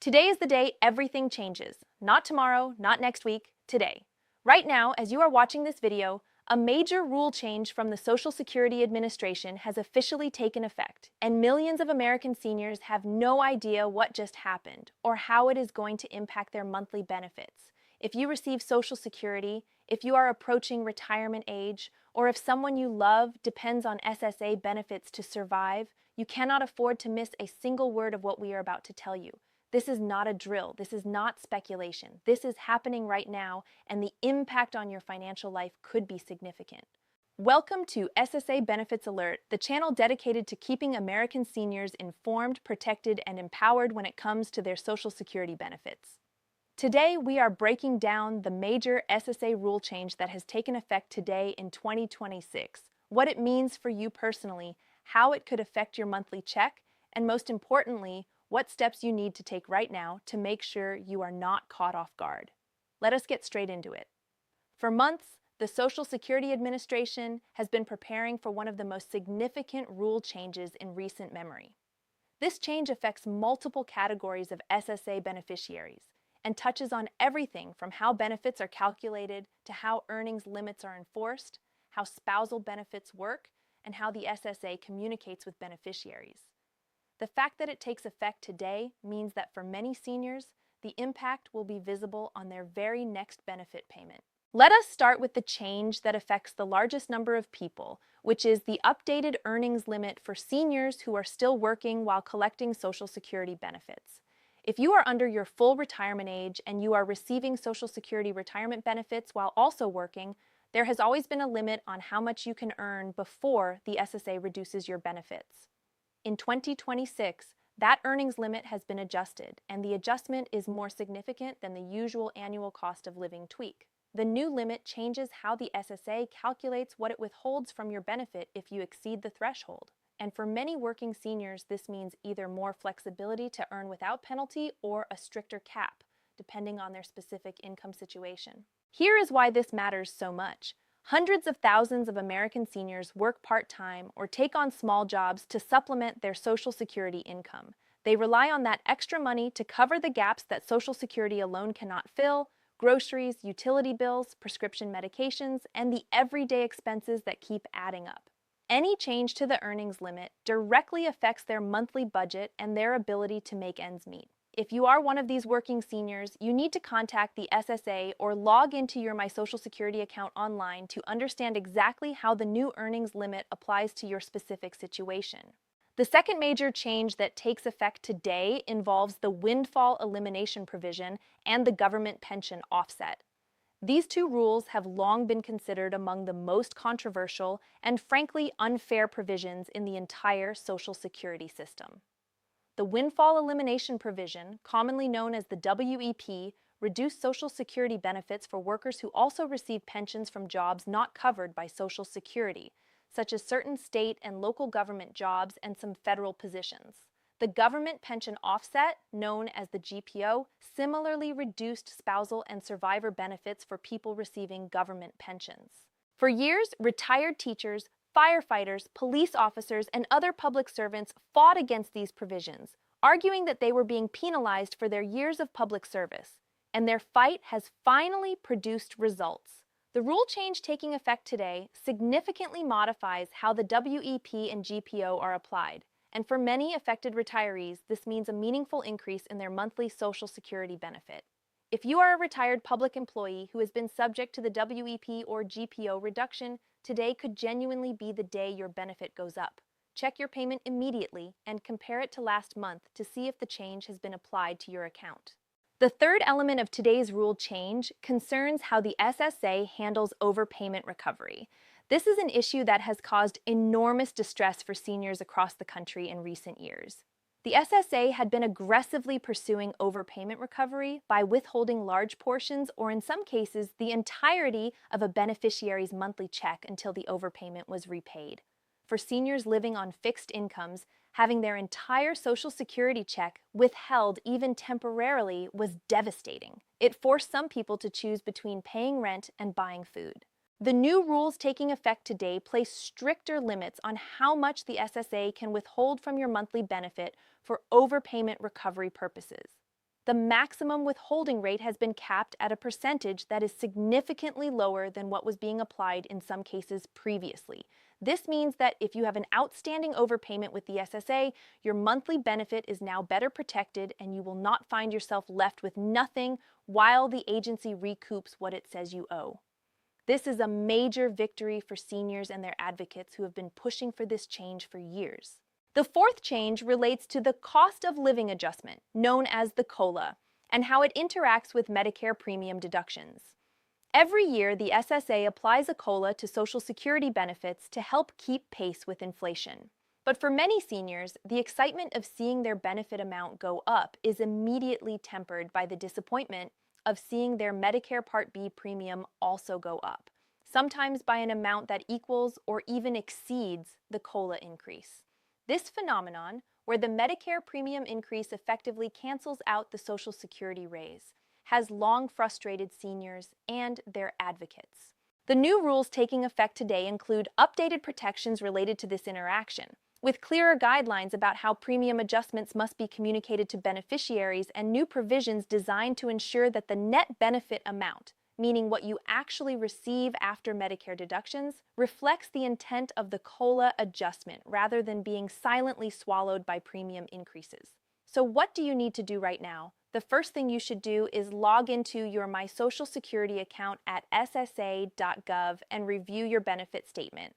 Today is the day everything changes. Not tomorrow, not next week, today. Right now, as you are watching this video, a major rule change from the Social Security Administration has officially taken effect, and millions of American seniors have no idea what just happened or how it is going to impact their monthly benefits. If you receive Social Security, if you are approaching retirement age, or if someone you love depends on SSA benefits to survive, you cannot afford to miss a single word of what we are about to tell you. This is not a drill. This is not speculation. This is happening right now, and the impact on your financial life could be significant. Welcome to SSA Benefits Alert, the channel dedicated to keeping American seniors informed, protected, and empowered when it comes to their Social Security benefits. Today, we are breaking down the major SSA rule change that has taken effect today in 2026, what it means for you personally, how it could affect your monthly check, and most importantly, what steps you need to take right now to make sure you are not caught off guard. Let us get straight into it. For months, the Social Security Administration has been preparing for one of the most significant rule changes in recent memory. This change affects multiple categories of SSA beneficiaries and touches on everything from how benefits are calculated to how earnings limits are enforced, how spousal benefits work, and how the SSA communicates with beneficiaries. The fact that it takes effect today means that for many seniors, the impact will be visible on their very next benefit payment. Let us start with the change that affects the largest number of people, which is the updated earnings limit for seniors who are still working while collecting Social Security benefits. If you are under your full retirement age and you are receiving Social Security retirement benefits while also working, there has always been a limit on how much you can earn before the SSA reduces your benefits. In 2026, that earnings limit has been adjusted, and the adjustment is more significant than the usual annual cost of living tweak. The new limit changes how the SSA calculates what it withholds from your benefit if you exceed the threshold. And for many working seniors, this means either more flexibility to earn without penalty or a stricter cap, depending on their specific income situation. Here is why this matters so much. Hundreds of thousands of American seniors work part-time or take on small jobs to supplement their Social Security income. They rely on that extra money to cover the gaps that Social Security alone cannot fill: groceries, utility bills, prescription medications, and the everyday expenses that keep adding up. Any change to the earnings limit directly affects their monthly budget and their ability to make ends meet. If you are one of these working seniors, you need to contact the SSA or log into your My Social Security account online to understand exactly how the new earnings limit applies to your specific situation. The second major change that takes effect today involves the windfall elimination provision and the government pension offset. These two rules have long been considered among the most controversial and frankly unfair provisions in the entire Social Security system. The windfall elimination provision, commonly known as the WEP, reduced Social Security benefits for workers who also receive pensions from jobs not covered by Social Security, such as certain state and local government jobs and some federal positions. The government pension offset, known as the GPO, similarly reduced spousal and survivor benefits for people receiving government pensions. For years, retired teachers, firefighters, police officers, and other public servants fought against these provisions, arguing that they were being penalized for their years of public service. And their fight has finally produced results. The rule change taking effect today significantly modifies how the WEP and GPO are applied. And for many affected retirees, this means a meaningful increase in their monthly Social Security benefit. If you are a retired public employee who has been subject to the WEP or GPO reduction, today could genuinely be the day your benefit goes up. Check your payment immediately and compare it to last month to see if the change has been applied to your account. The third element of today's rule change concerns how the SSA handles overpayment recovery. This is an issue that has caused enormous distress for seniors across the country in recent years. The SSA had been aggressively pursuing overpayment recovery by withholding large portions or, in some cases, the entirety of a beneficiary's monthly check until the overpayment was repaid. For seniors living on fixed incomes, having their entire Social Security check withheld even temporarily was devastating. It forced some people to choose between paying rent and buying food. The new rules taking effect today place stricter limits on how much the SSA can withhold from your monthly benefit for overpayment recovery purposes. The maximum withholding rate has been capped at a percentage that is significantly lower than what was being applied in some cases previously. This means that if you have an outstanding overpayment with the SSA, your monthly benefit is now better protected and you will not find yourself left with nothing while the agency recoups what it says you owe. This is a major victory for seniors and their advocates who have been pushing for this change for years. The fourth change relates to the cost of living adjustment, known as the COLA, and how it interacts with Medicare premium deductions. Every year, the SSA applies a COLA to Social Security benefits to help keep pace with inflation. But for many seniors, the excitement of seeing their benefit amount go up is immediately tempered by the disappointment of seeing their Medicare Part B premium also go up, sometimes by an amount that equals or even exceeds the COLA increase. This phenomenon, where the Medicare premium increase effectively cancels out the Social Security raise, has long frustrated seniors and their advocates. The new rules taking effect today include updated protections related to this interaction, with clearer guidelines about how premium adjustments must be communicated to beneficiaries and new provisions designed to ensure that the net benefit amount, meaning what you actually receive after Medicare deductions, reflects the intent of the COLA adjustment rather than being silently swallowed by premium increases. So what do you need to do right now? The first thing you should do is log into your My Social Security account at ssa.gov and review your benefit statement.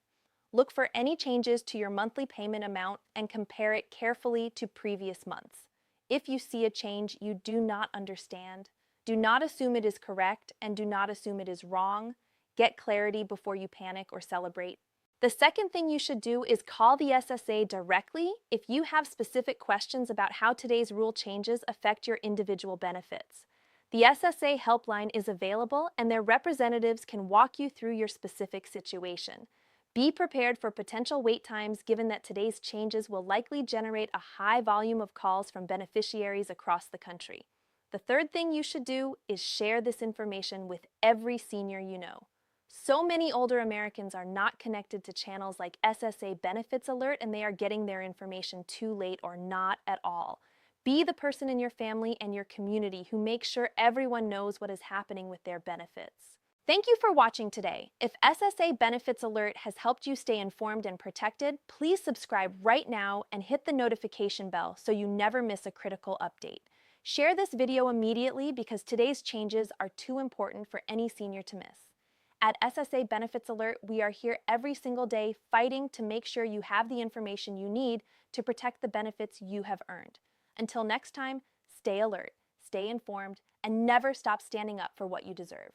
Look for any changes to your monthly payment amount and compare it carefully to previous months. If you see a change you do not understand, do not assume it is correct and do not assume it is wrong. Get clarity before you panic or celebrate. The second thing you should do is call the SSA directly if you have specific questions about how today's rule changes affect your individual benefits. The SSA helpline is available and their representatives can walk you through your specific situation. Be prepared for potential wait times given that today's changes will likely generate a high volume of calls from beneficiaries across the country. The third thing you should do is share this information with every senior you know. So many older Americans are not connected to channels like SSA Benefits Alert and they are getting their information too late or not at all. Be the person in your family and your community who makes sure everyone knows what is happening with their benefits. Thank you for watching today. If SSA Benefits Alert has helped you stay informed and protected, please subscribe right now and hit the notification bell so you never miss a critical update. Share this video immediately because today's changes are too important for any senior to miss. At SSA Benefits Alert, we are here every single day fighting to make sure you have the information you need to protect the benefits you have earned. Until next time, stay alert, stay informed, and never stop standing up for what you deserve.